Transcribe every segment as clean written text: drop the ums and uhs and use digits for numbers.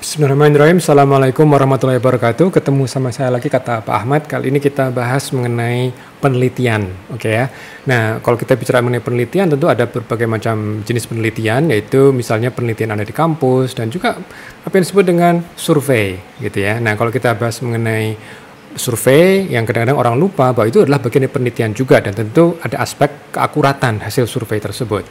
Bismillahirrahmanirrahim. Assalamualaikum warahmatullahi wabarakatuh. Ketemu sama saya lagi, kata Pak Ahmad. Kali ini kita bahas mengenai penelitian, oke ya. Nah, kalau kita bicara mengenai penelitian, tentu ada berbagai macam jenis penelitian, yaitu misalnya penelitian ada di kampus dan juga apa yang disebut dengan survei, gitu ya. Nah, kalau kita bahas mengenai survei, yang kadang-kadang orang lupa bahwa itu adalah bagian dari penelitian juga, dan tentu ada aspek keakuratan hasil survei tersebut.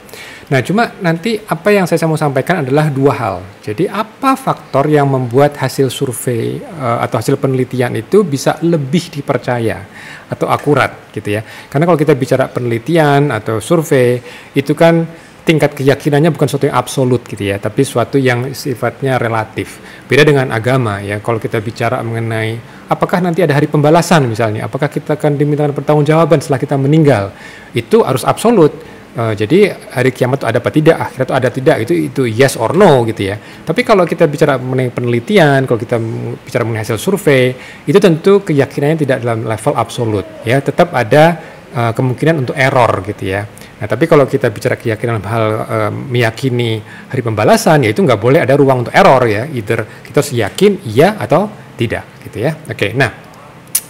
Nah, cuma nanti apa yang saya mau sampaikan adalah dua hal. Jadi apa faktor yang membuat hasil survei atau hasil penelitian itu bisa lebih dipercaya atau akurat, gitu ya. Karena kalau kita bicara penelitian atau survei, itu kan tingkat keyakinannya bukan sesuatu yang absolut, gitu ya, tapi suatu yang sifatnya relatif. Beda dengan agama ya. Kalau kita bicara mengenai apakah nanti ada hari pembalasan misalnya, apakah kita akan dimintakan pertanggungjawaban setelah kita meninggal, itu harus absolut. Jadi hari kiamat itu ada apa tidak, akhirat itu ada tidak, itu yes or no, gitu ya. Tapi kalau kita bicara mengenai penelitian, kalau kita bicara mengenai hasil survei, itu tentu keyakinannya tidak dalam level absolut ya, tetap ada kemungkinan untuk error, gitu ya. Nah, tapi kalau kita bicara keyakinan dalam hal meyakini hari pembalasan, ya itu nggak boleh ada ruang untuk error ya. Either kita harus yakin iya atau tidak, gitu ya. Oke, nah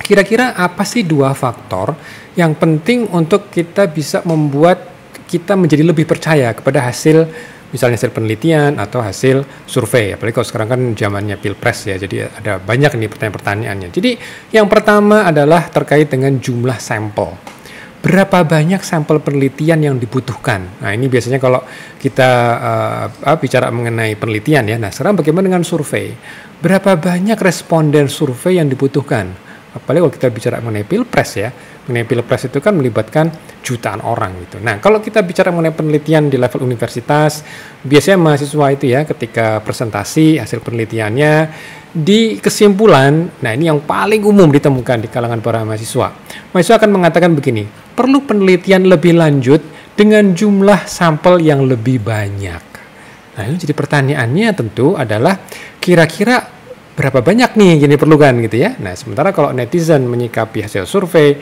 kira-kira apa sih dua faktor yang penting untuk kita bisa membuat kita menjadi lebih percaya kepada hasil, misalnya hasil penelitian atau hasil survei. Apalagi kalau sekarang kan zamannya pilpres ya, jadi ada banyak nih pertanyaan-pertanyaannya. Jadi yang pertama adalah terkait dengan jumlah sampel. Berapa banyak sampel penelitian yang dibutuhkan? Nah, ini biasanya kalau kita bicara mengenai penelitian ya. Nah, sekarang bagaimana dengan survei? Berapa banyak responden survei yang dibutuhkan? Apalagi kalau kita bicara mengenai pilpres ya. Mengenai pilpres itu kan melibatkan jutaan orang gitu. Nah, kalau kita bicara mengenai penelitian di level universitas, biasanya mahasiswa itu ya ketika presentasi hasil penelitiannya, di kesimpulan, nah ini yang paling umum ditemukan di kalangan para mahasiswa. Mahasiswa akan mengatakan begini, perlu penelitian lebih lanjut dengan jumlah sampel yang lebih banyak. Nah, ini jadi pertanyaannya tentu adalah kira-kira berapa banyak nih yang diperlukan, gitu ya. Nah, sementara kalau netizen menyikapi hasil survei,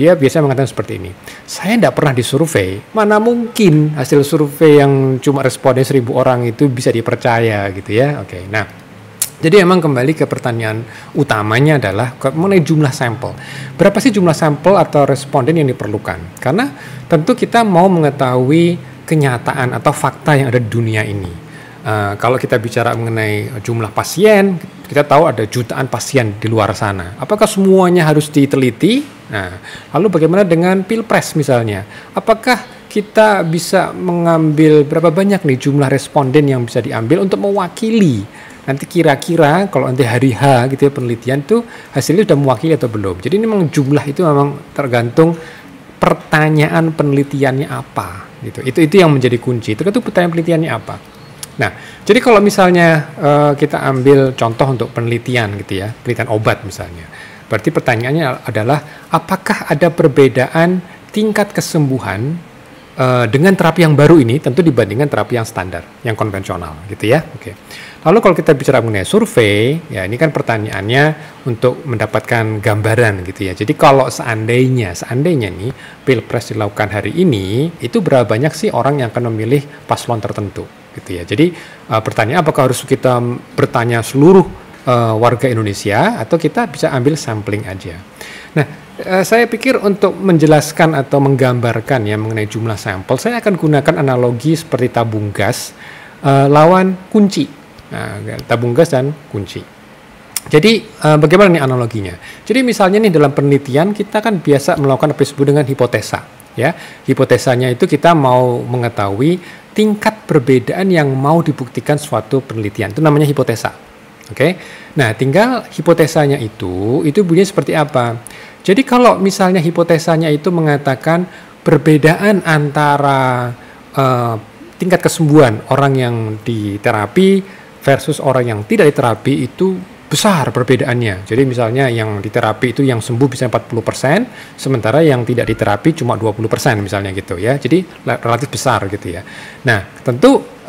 dia biasanya mengatakan seperti ini, saya tidak pernah disurvei, mana mungkin hasil survei yang cuma responden 1000 orang itu bisa dipercaya, gitu ya. Oke, nah jadi emang kembali ke pertanyaan utamanya adalah mengenai jumlah sampel. Berapa sih jumlah sampel atau responden yang diperlukan? Karena tentu kita mau mengetahui kenyataan atau fakta yang ada di dunia ini. Kalau kita bicara mengenai jumlah pasien, kita tahu ada jutaan pasien di luar sana. Apakah semuanya harus diteliti? Nah, lalu bagaimana dengan pilpres misalnya? Apakah kita bisa mengambil berapa banyak nih jumlah responden yang bisa diambil untuk mewakili? Nanti kira-kira kalau nanti hari H gitu ya penelitian tuh hasilnya sudah mewakili atau belum. Jadi ini memang jumlah itu memang tergantung pertanyaan penelitiannya apa gitu. Itu yang menjadi kunci. Tergantung pertanyaan penelitiannya apa. Nah, jadi kalau misalnya kita ambil contoh untuk penelitian gitu ya, penelitian obat misalnya. Berarti pertanyaannya adalah apakah ada perbedaan tingkat kesembuhan dengan terapi yang baru ini tentu dibandingkan terapi yang standar, yang konvensional gitu ya. Oke. Lalu kalau kita bicara mengenai survei, ya ini kan pertanyaannya untuk mendapatkan gambaran gitu ya. Jadi kalau seandainya nih pilpres dilakukan hari ini, itu berapa banyak sih orang yang akan memilih paslon tertentu gitu ya. Jadi pertanyaan apakah harus kita bertanya seluruh warga Indonesia atau kita bisa ambil sampling aja. Nah, saya pikir untuk menjelaskan atau menggambarkan ya mengenai jumlah sampel, saya akan gunakan analogi seperti tabung gas lawan kunci. Nah, tabung gas dan kunci. Jadi bagaimana nih analoginya? Jadi misalnya nih dalam penelitian kita kan biasa melakukan apa yang disebut dengan hipotesa. Ya, hipotesanya itu kita mau mengetahui tingkat perbedaan yang mau dibuktikan suatu penelitian. Itu namanya hipotesa. Oke. Nah, tinggal hipotesanya itu bunyinya seperti apa? Jadi kalau misalnya hipotesanya itu mengatakan perbedaan antara tingkat kesembuhan orang yang diterapi versus orang yang tidak diterapi itu besar perbedaannya. Jadi misalnya yang diterapi itu yang sembuh bisa 40%, sementara yang tidak diterapi cuma 20% misalnya gitu ya. Jadi relatif besar gitu ya. Nah, tentu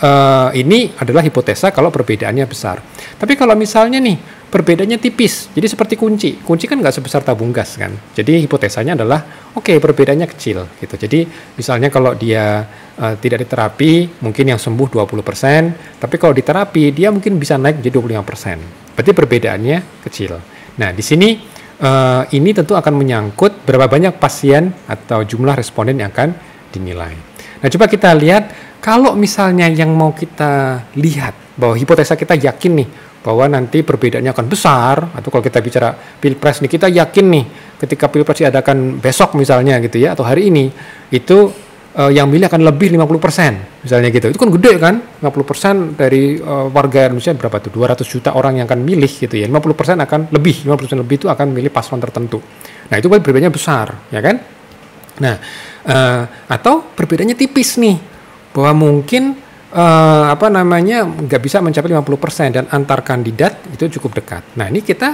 ini adalah hipotesa kalau perbedaannya besar. Tapi kalau misalnya nih perbedaannya tipis, jadi seperti kunci kan nggak sebesar tabung gas kan. Jadi hipotesanya adalah oke, perbedaannya kecil gitu. Jadi misalnya kalau dia tidak diterapi mungkin yang sembuh 20%, tapi kalau diterapi dia mungkin bisa naik menjadi 25%. Berarti perbedaannya kecil. Nah, di sini ini tentu akan menyangkut berapa banyak pasien atau jumlah responden yang akan dinilai. Nah, coba kita lihat kalau misalnya yang mau kita lihat bahwa hipotesa kita yakin nih bahwa nanti perbedaannya akan besar, atau kalau kita bicara pilpres nih, kita yakin nih ketika pilpres diadakan besok misalnya gitu ya, atau hari ini, itu yang milih akan lebih 50% misalnya gitu. Itu kan gede kan, 50% dari warga Indonesia berapa tuh, 200 juta orang yang akan milih gitu ya, 50% akan lebih, 50% lebih itu akan milih paslon tertentu. Nah itu kan perbedaannya besar ya kan. Nah atau perbedaannya tipis nih, bahwa mungkin nggak bisa mencapai 50% dan antar kandidat itu cukup dekat. Nah ini kita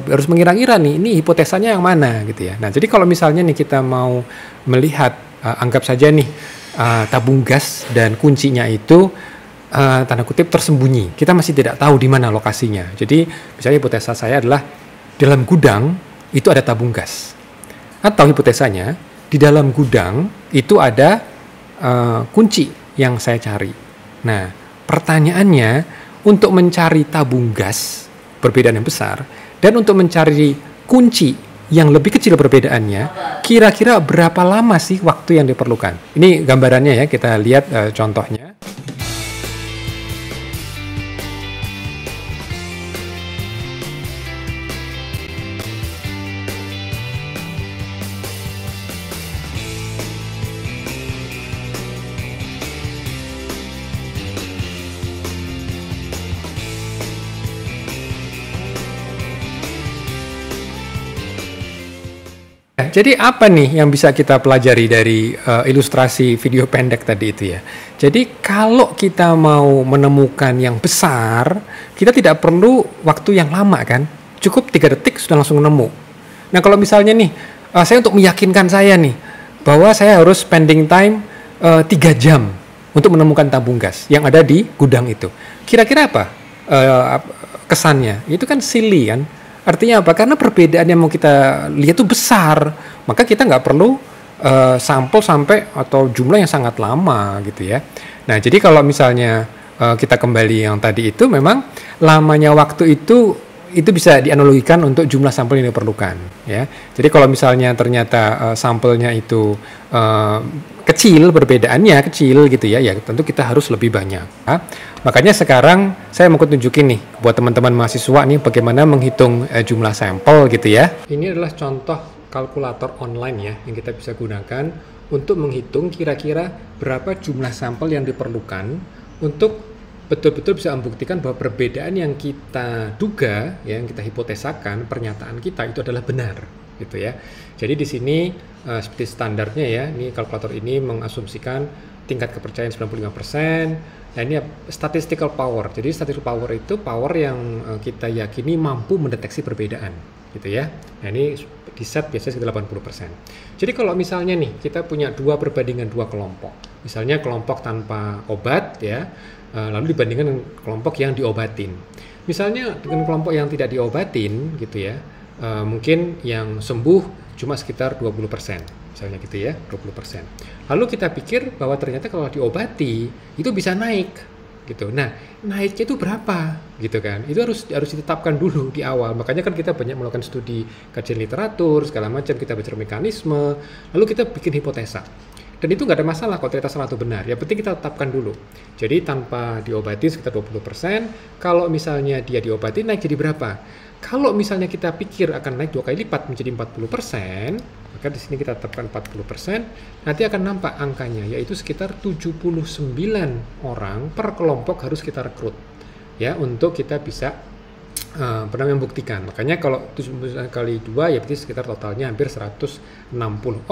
harus mengira-ngira nih, ini hipotesanya yang mana gitu ya. Nah jadi kalau misalnya nih kita mau melihat, anggap saja nih tabung gas dan kuncinya itu tanda kutip tersembunyi, kita masih tidak tahu di mana lokasinya. Jadi misalnya hipotesa saya adalah dalam gudang itu ada tabung gas, atau hipotesanya di dalam gudang itu ada kunci yang saya cari. Nah, pertanyaannya untuk mencari tabung gas perbedaan yang besar dan untuk mencari kunci yang lebih kecil perbedaannya, kira-kira berapa lama sih waktu yang diperlukan? Ini gambarannya ya, kita lihat contohnya. Jadi apa nih yang bisa kita pelajari dari ilustrasi video pendek tadi itu ya? Jadi kalau kita mau menemukan yang besar, kita tidak perlu waktu yang lama kan? Cukup 3 detik sudah langsung nemu. Nah kalau misalnya nih, saya untuk meyakinkan saya nih, bahwa saya harus spending time 3 jam untuk menemukan tabung gas yang ada di gudang itu. Kira-kira apa kesannya? Itu kan silly kan? Artinya apa? Karena perbedaan yang mau kita lihat itu besar, maka kita nggak perlu sampel sampai atau jumlah yang sangat lama gitu ya. Nah jadi kalau misalnya kita kembali yang tadi itu, memang lamanya waktu itu bisa dianalogikan untuk jumlah sampel yang diperlukan ya. Jadi kalau misalnya ternyata sampelnya itu kecil, perbedaannya kecil gitu ya, ya tentu kita harus lebih banyak. Makanya sekarang saya mau tunjukin nih buat teman-teman mahasiswa nih bagaimana menghitung jumlah sampel gitu ya. Ini adalah contoh kalkulator online ya yang kita bisa gunakan untuk menghitung kira-kira berapa jumlah sampel yang diperlukan untuk betul-betul bisa membuktikan bahwa perbedaan yang kita duga, ya, yang kita hipotesakan, pernyataan kita itu adalah benar, gitu ya. Jadi di sini seperti standarnya ya, ini kalkulator ini mengasumsikan tingkat kepercayaan 95%. Nah ini statistical power. Jadi statistical power itu power yang kita yakini mampu mendeteksi perbedaan, gitu ya. Nah ini di set biasanya sekitar 80%. Jadi kalau misalnya nih kita punya 2 perbandingan 2 kelompok, misalnya kelompok tanpa obat ya, lalu dibandingkan dengan kelompok yang diobatin. Misalnya dengan kelompok yang tidak diobatin gitu ya, mungkin yang sembuh cuma sekitar 20%, misalnya gitu ya, 20%. Lalu kita pikir bahwa ternyata kalau diobati itu bisa naik gitu. Nah, naiknya itu berapa gitu kan? Itu harus ditetapkan dulu di awal. Makanya kan kita banyak melakukan studi kajian literatur segala macam, kita baca mekanisme, lalu kita bikin hipotesa. Dan itu nggak ada masalah kalau ternyata salah atau benar. Yang penting kita tetapkan dulu. Jadi tanpa diobati sekitar 20%, kalau misalnya dia diobati naik jadi berapa? Kalau misalnya kita pikir akan naik 2 kali lipat menjadi 40%, maka di sini kita tetapkan 40%, nanti akan nampak angkanya, yaitu sekitar 79 orang per kelompok harus kita rekrut, ya, untuk kita bisa pernah membuktikan. Makanya kalau 79 kali 2 ya berarti sekitar totalnya hampir 160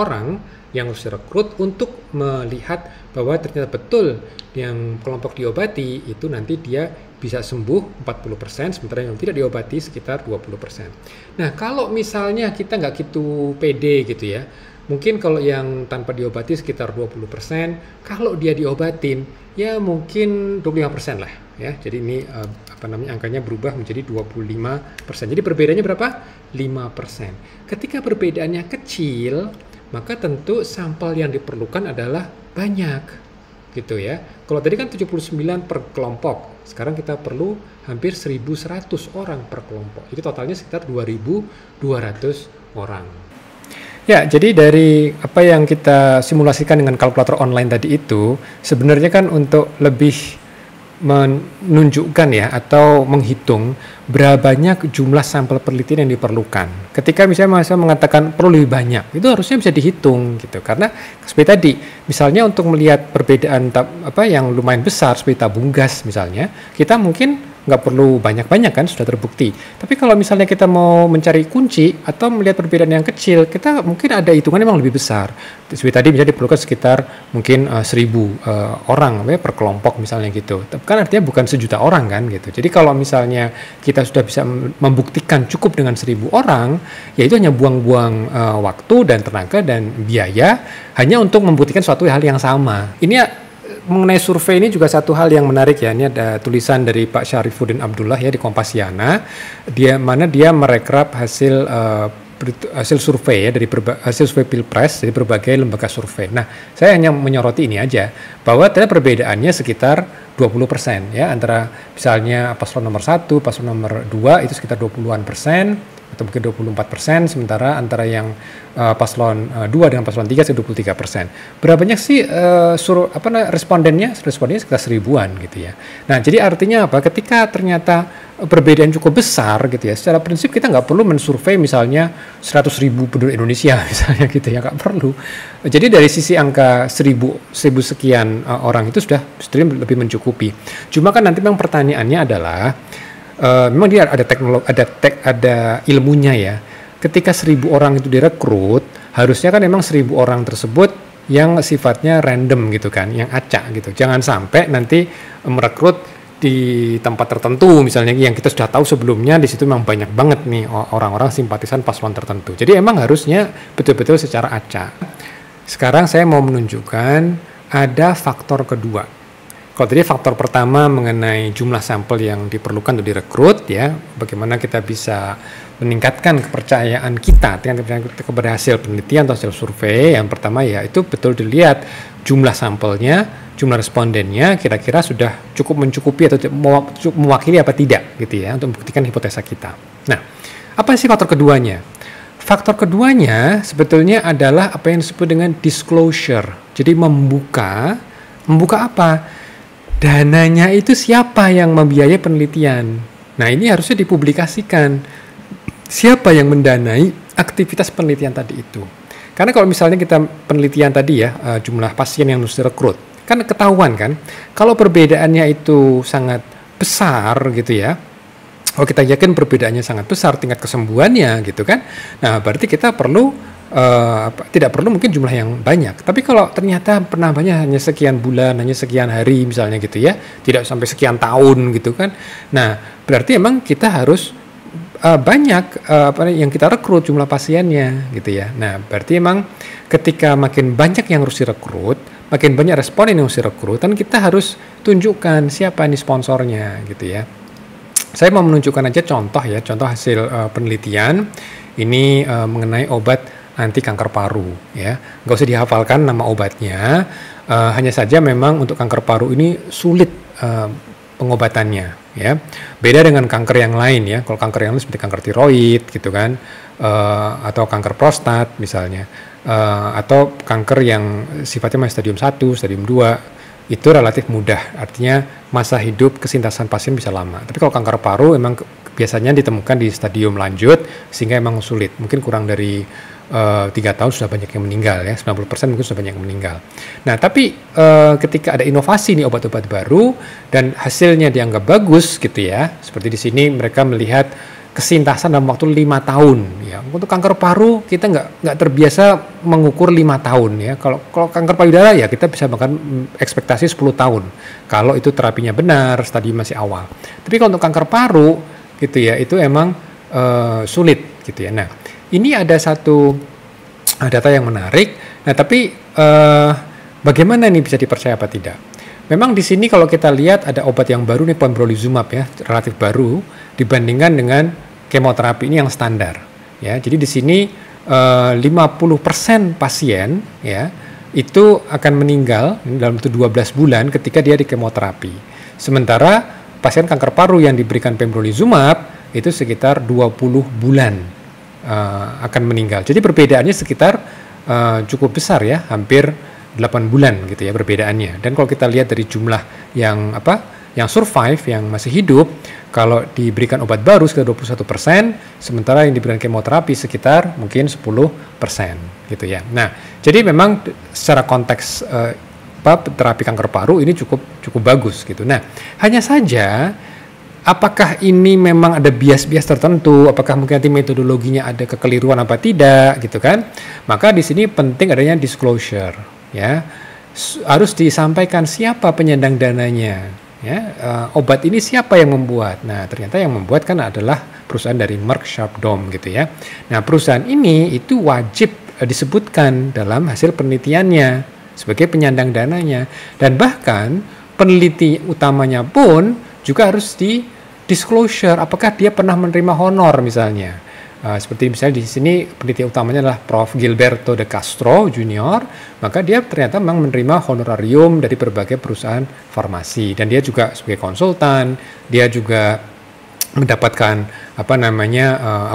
orang yang harus direkrut untuk melihat bahwa ternyata betul yang kelompok diobati itu nanti dia bisa sembuh 40%, sementara yang tidak diobati sekitar 20%. Nah kalau misalnya kita nggak gitu pede gitu ya, Mungkin kalau yang tanpa diobati sekitar 20%, kalau dia diobatin ya mungkin 25% lah ya. Jadi ini angkanya berubah menjadi 25%. Jadi perbedaannya berapa? 5%. Ketika perbedaannya kecil, maka tentu sampel yang diperlukan adalah banyak gitu ya. Kalau tadi kan 79 per kelompok, sekarang kita perlu hampir 1.100 orang per kelompok. Jadi totalnya sekitar 2.200 orang. Ya, jadi dari apa yang kita simulasikan dengan kalkulator online tadi itu, sebenarnya kan untuk lebih menunjukkan ya atau menghitung berapa banyak jumlah sampel penelitian yang diperlukan. Ketika misalnya mahasiswa mengatakan perlu lebih banyak, itu harusnya bisa dihitung gitu. Karena seperti tadi, misalnya untuk melihat perbedaan yang lumayan besar seperti tabung gas misalnya, kita mungkin nggak perlu banyak-banyak kan, sudah terbukti. Tapi kalau misalnya kita mau mencari kunci atau melihat perbedaan yang kecil, kita mungkin ada hitungan yang lebih besar. Seperti tadi misalnya diperlukan sekitar mungkin 1.000 orang per kelompok misalnya gitu. Tapi kan artinya bukan sejuta orang kan gitu. Jadi kalau misalnya kita sudah bisa membuktikan cukup dengan 1.000 orang, ya itu hanya buang-buang waktu dan tenaga dan biaya hanya untuk membuktikan suatu hal yang sama. Ini mengenai survei ini juga satu hal yang menarik ya. Ini ada tulisan dari Pak Syarifuddin Abdullah ya di Kompasiana, dia merekrap hasil survei ya dari hasil survei Pilpres dari berbagai lembaga survei. Nah, saya hanya menyoroti ini aja bahwa ternyata perbedaannya sekitar 20% ya antara misalnya paslon nomor 1, paslon nomor 2 itu sekitar 20-an persen atau mungkin 24%, sementara antara yang paslon 2 dengan paslon 3 sekitar 23%. Berapa banyak sih respondennya? Respondennya sekitar 1.000-an gitu ya. Nah, jadi artinya apa? Ketika ternyata perbedaan cukup besar gitu ya, secara prinsip kita nggak perlu mensurvei misalnya 100.000 penduduk Indonesia misalnya gitu ya, nggak perlu. Jadi dari sisi angka 1.000 sekian orang itu sudah lebih mencukupi. Cuma kan nanti memang pertanyaannya adalah memang dia ada teknologi, ada ilmunya ya. Ketika 1.000 orang itu direkrut, harusnya kan memang 1.000 orang tersebut yang sifatnya random gitu kan, yang acak gitu. Jangan sampai nanti merekrut di tempat tertentu misalnya yang kita sudah tahu sebelumnya di situ memang banyak banget nih orang-orang simpatisan paslon tertentu. Jadi emang harusnya betul-betul secara acak. Sekarang saya mau menunjukkan ada faktor kedua. Kalau tadi faktor pertama mengenai jumlah sampel yang diperlukan untuk direkrut ya, bagaimana kita bisa meningkatkan kepercayaan kita kepada hasil penelitian atau hasil survei. Yang pertama ya itu betul dilihat jumlah sampelnya, jumlah respondennya kira-kira sudah cukup mencukupi atau mewakili apa tidak gitu ya untuk membuktikan hipotesa kita. Nah, apa sih faktor keduanya? Faktor keduanya sebetulnya adalah apa yang disebut dengan disclosure. Jadi membuka apa? Dananya itu siapa yang membiayai penelitian. Nah, ini harusnya dipublikasikan. Siapa yang mendanai aktivitas penelitian tadi itu. Karena kalau misalnya kita penelitian tadi ya, jumlah pasien yang harus direkrut, kan ketahuan kan, kalau perbedaannya itu sangat besar gitu ya, kalau kita yakin perbedaannya sangat besar tingkat kesembuhannya gitu kan, nah berarti kita perlu tidak perlu mungkin jumlah yang banyak. Tapi kalau ternyata penambahnya hanya sekian bulan, hanya sekian hari misalnya gitu ya, tidak sampai sekian tahun gitu kan, nah berarti emang kita harus banyak yang kita rekrut jumlah pasiennya gitu ya. Nah berarti emang ketika makin banyak yang harus direkrut, makin banyak responden yang harus direkrut, kan kita harus tunjukkan siapa ini sponsornya gitu ya. Saya mau menunjukkan aja contoh hasil penelitian ini mengenai obat anti kanker paru ya. Nggak usah dihafalkan nama obatnya, hanya saja memang untuk kanker paru ini sulit pengobatannya ya. Beda dengan kanker yang lain ya. Kalau kanker yang lain seperti kanker tiroid gitu kan, atau kanker prostat misalnya, atau kanker yang sifatnya masih stadium 1, stadium 2, itu relatif mudah. Artinya masa hidup kesintasan pasien bisa lama. Tapi kalau kanker paru memang biasanya ditemukan di stadium lanjut sehingga emang sulit. Mungkin kurang dari 3 tahun sudah banyak yang meninggal ya, 90% mungkin sudah banyak yang meninggal. Nah tapi ketika ada inovasi nih obat-obat baru dan hasilnya dianggap bagus gitu ya, seperti di sini mereka melihat kesintasan dalam waktu 5 tahun ya. Untuk kanker paru kita nggak terbiasa mengukur 5 tahun ya. Kalau kanker payudara ya kita bisa bahkan ekspektasi 10 tahun kalau itu terapinya benar, stadium masih awal. Tapi kalau untuk kanker paru gitu ya, itu emang sulit gitu ya. Nah ini ada satu data yang menarik. Nah, tapi bagaimana ini bisa dipercaya apa tidak? Memang di sini kalau kita lihat ada obat yang baru nih, pembrolizumab ya, relatif baru dibandingkan dengan kemoterapi ini yang standar. Ya, jadi di sini 50% pasien ya itu akan meninggal dalam 12 bulan ketika dia di kemoterapi. Sementara pasien kanker paru yang diberikan pembrolizumab itu sekitar 20 bulan akan meninggal. Jadi perbedaannya sekitar cukup besar ya, hampir 8 bulan gitu ya perbedaannya. Dan kalau kita lihat dari jumlah yang survive, yang masih hidup, kalau diberikan obat baru sekitar 21%, sementara yang diberikan kemoterapi sekitar mungkin 10% gitu ya. Nah, jadi memang secara konteks terapi kanker paru ini cukup bagus gitu. Nah, hanya saja apakah ini memang ada bias-bias tertentu, apakah mungkin nanti metodologinya ada kekeliruan apa tidak gitu kan. Maka di sini penting adanya disclosure ya. Harus disampaikan siapa penyandang dananya ya, obat ini siapa yang membuat. Nah, ternyata yang membuat kan adalah perusahaan dari Merck Sharp Dohme gitu ya. Nah, perusahaan ini itu wajib disebutkan dalam hasil penelitiannya sebagai penyandang dananya, dan bahkan peneliti utamanya pun juga harus di disclosure apakah dia pernah menerima honor misalnya. Seperti misalnya di sini peneliti utamanya adalah Prof. Gilberto de Castro Junior, maka dia ternyata memang menerima honorarium dari berbagai perusahaan farmasi, dan dia juga sebagai konsultan, dia juga mendapatkan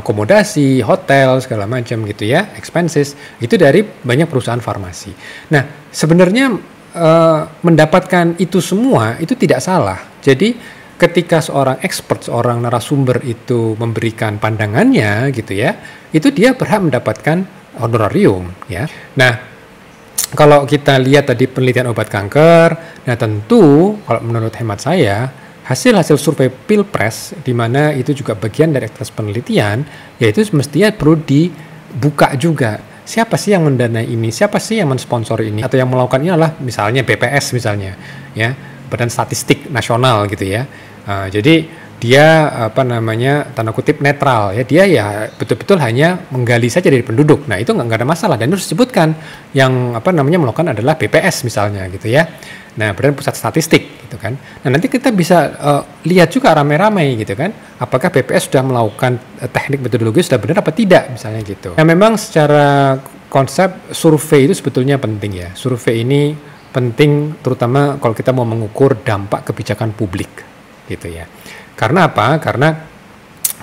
akomodasi, hotel segala macam gitu ya, expenses itu dari banyak perusahaan farmasi. Nah, sebenarnya mendapatkan itu semua itu tidak salah. Jadi ketika seorang expert, seorang narasumber itu memberikan pandangannya gitu ya, itu dia berhak mendapatkan honorarium ya. Nah, kalau kita lihat tadi penelitian obat kanker, nah tentu kalau menurut hemat saya hasil-hasil survei Pilpres di mana itu juga bagian dari aktivitas penelitian, yaitu mestinya perlu dibuka juga. Siapa sih yang mendanai ini? Siapa sih yang mensponsori ini? Atau yang melakukan ini adalah misalnya BPS misalnya ya, Badan Statistik Nasional gitu ya. Jadi dia tanda kutip netral ya, dia ya betul-betul hanya menggali saja dari penduduk. Nah, itu nggak ada masalah, dan harus disebutkan yang melakukan adalah BPS misalnya gitu ya. Nah, Badan Pusat Statistik gitu kan. Nah, nanti kita bisa lihat juga rame-rame gitu kan, apakah BPS sudah melakukan teknik metodologi sudah benar apa tidak misalnya gitu. Nah, memang secara konsep survei itu sebetulnya penting ya. Survei ini penting terutama kalau kita mau mengukur dampak kebijakan publik gitu ya. Karena apa? Karena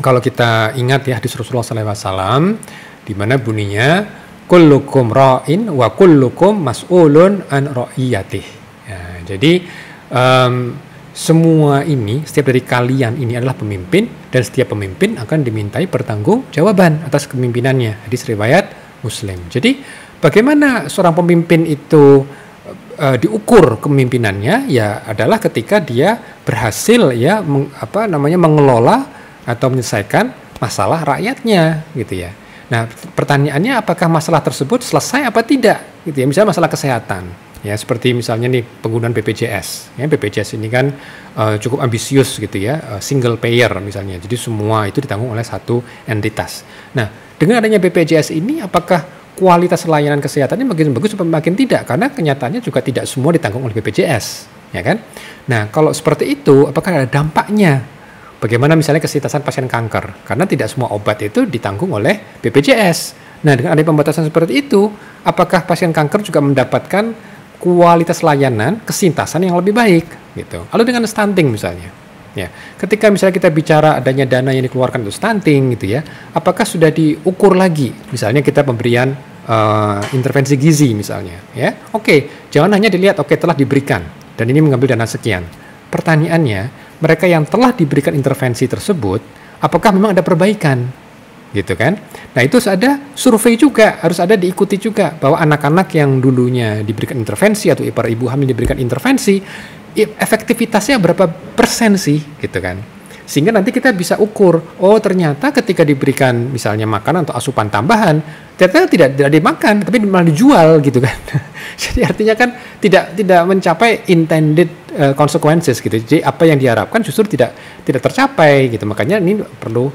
kalau kita ingat ya hadis Rasulullah SAW di mana bunyinya kullukum ra'in wa kullukum mas'ulun an ra'iyatih. Ya, jadi semua ini, setiap dari kalian ini adalah pemimpin, dan setiap pemimpin akan dimintai pertanggungjawaban atas kepemimpinannya. Hadis riwayat Muslim. Jadi bagaimana seorang pemimpin itu diukur kepemimpinannya ya adalah ketika dia berhasil ya mengelola atau menyelesaikan masalah rakyatnya gitu ya. Nah, pertanyaannya apakah masalah tersebut selesai apa tidak gitu ya. Misalnya masalah kesehatan ya, seperti misalnya nih penggunaan BPJS ya. BPJS ini kan cukup ambisius gitu ya, single payer misalnya, jadi semua itu ditanggung oleh satu entitas. Nah, dengan adanya BPJS ini apakah kualitas layanan kesehatannya makin bagus atau makin tidak? Karena kenyataannya juga tidak semua ditanggung oleh BPJS, ya kan? Nah, kalau seperti itu, apakah ada dampaknya? Bagaimana misalnya kesehatan pasien kanker? Karena tidak semua obat itu ditanggung oleh BPJS. Nah, dengan ada pembatasan seperti itu, apakah pasien kanker juga mendapatkan kualitas layanan kesintasan yang lebih baik? Gitu. Lalu dengan stunting misalnya. Ya, ketika misalnya kita bicara adanya dana yang dikeluarkan untuk stunting gitu ya, apakah sudah diukur lagi? Misalnya kita pemberian intervensi gizi misalnya, ya, oke, jangan hanya dilihat telah diberikan dan ini mengambil dana sekian. Pertanyaannya, mereka yang telah diberikan intervensi tersebut, apakah memang ada perbaikan, gitu kan? Nah, itu ada survei juga, harus ada diikuti juga bahwa anak-anak yang dulunya diberikan intervensi atau para ibu hamil diberikan intervensi, efektivitasnya berapa persen sih gitu kan, Sehingga nanti kita bisa ukur, oh ternyata ketika diberikan misalnya makanan atau asupan tambahan, ternyata tidak dimakan, tapi malah dijual gitu kan. Jadi artinya kan tidak mencapai intended consequences gitu. Jadi apa yang diharapkan justru tidak tercapai gitu. Makanya ini perlu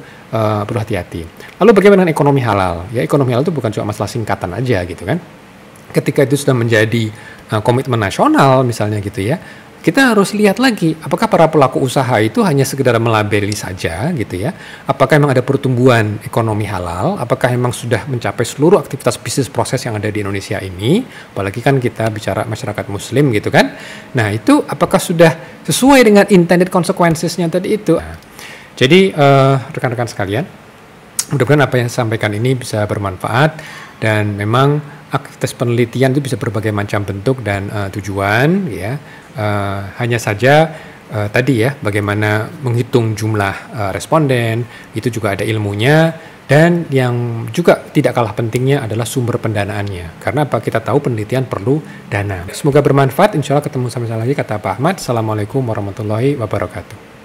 hati-hati. Lalu bagaimana dengan ekonomi halal? Ya, ekonomi halal itu bukan cuma masalah singkatan aja gitu kan. Ketika itu sudah menjadi komitmen nasional misalnya gitu ya, kita harus lihat lagi apakah para pelaku usaha itu hanya sekedar melabeli saja gitu ya, apakah memang ada pertumbuhan ekonomi halal, apakah memang sudah mencapai seluruh aktivitas bisnis proses yang ada di Indonesia ini, apalagi kan kita bicara masyarakat muslim gitu kan. Nah itu apakah sudah sesuai dengan intended consequences-nya tadi itu. Nah, jadi rekan-rekan sekalian, mudah-mudahan apa yang saya sampaikan ini bisa bermanfaat, dan memang aktivitas penelitian itu bisa berbagai macam bentuk dan tujuan ya. Hanya saja tadi ya, bagaimana menghitung jumlah responden itu juga ada ilmunya, dan yang juga tidak kalah pentingnya adalah sumber pendanaannya. Karena apa? Kita tahu penelitian perlu dana. Semoga bermanfaat. Insya Allah ketemu sama saya lagi, kata Pak Ahmad. Assalamualaikum warahmatullahi wabarakatuh.